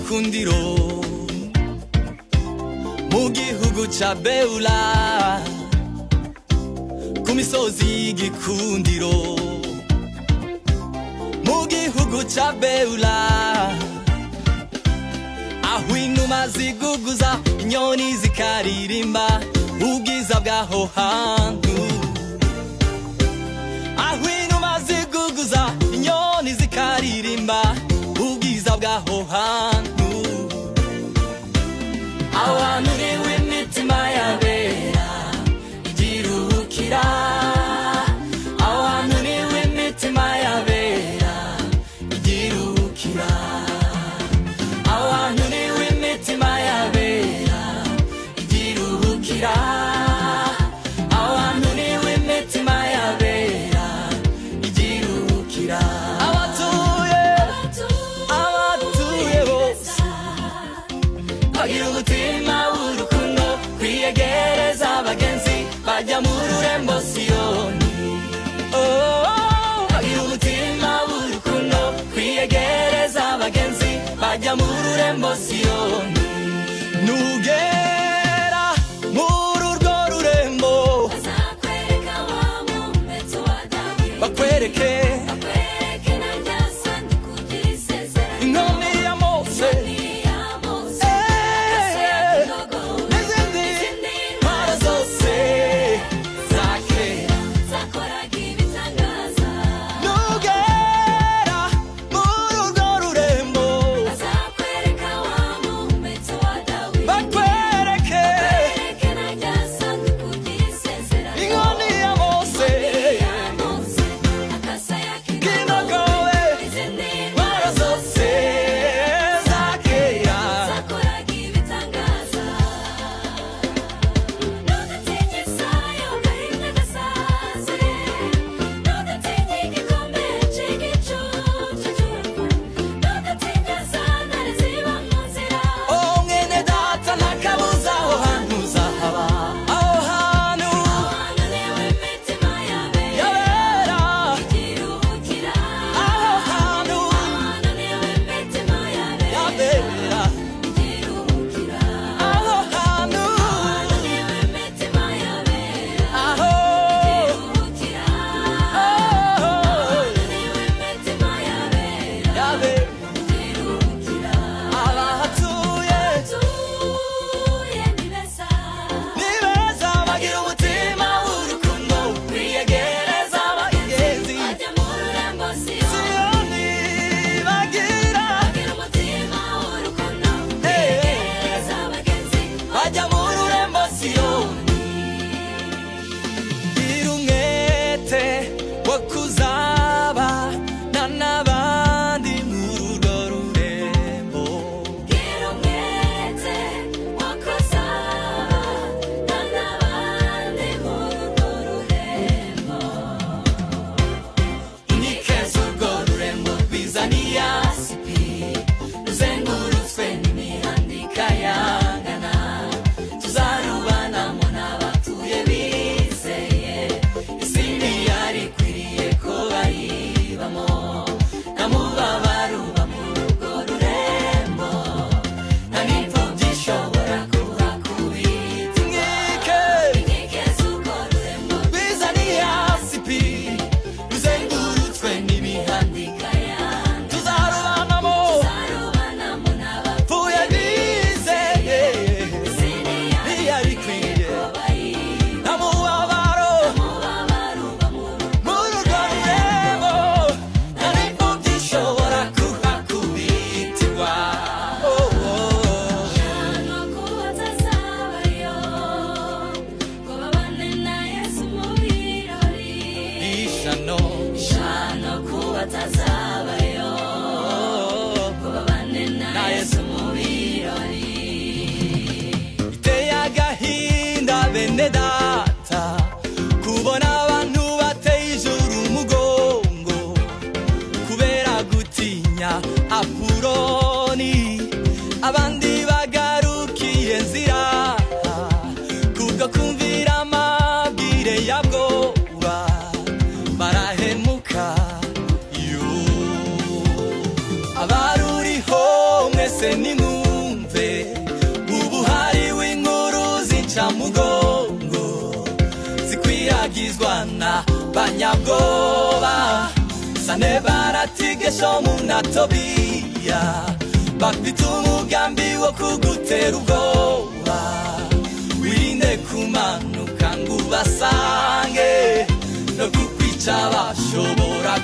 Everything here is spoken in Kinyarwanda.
gikundiro mu gihugu ca Beula ku misozi y'igikundiro mu gihugu ca Beula aho inuma ziguguza inyoni zikaririmba ubwiza bw'aho hantu aho inuma ziguguza inyoni zikaririmba ubwiza bw'aho hantu abantu niwe imitima yabera igiruhukira abantu niwe imitima yabera igiruhukira abantu niwe imitima yabera igiruhukira abantu niwe imitima yabera igiruhukira abatuye bose bagira umutima w'urukundo kwiyegereza abagenzi bajya mu rurembo Siyoni bagira umutima w'urukundo kwiyegereza abagenzi bajya mu rurembo Siyoni nugera muri urwo rurembo bazakwereka wa mumeto wa Dawidi bakwereke na rya sanduku ry'isezerano inkoni ya Mose data kubona abantu bateye ijuru umugongo kubera gutinya Apuroni abandi bagarukiye nzira kubwo kumvira amabwire yabwoba barahemuka abaruriho mwese ni banyabwoba Sanbalati Geshomu na Tobiya bafite umugambi wo kugutera ubwoba wirinde kumanuka ngo ubasange no kukwica bashobora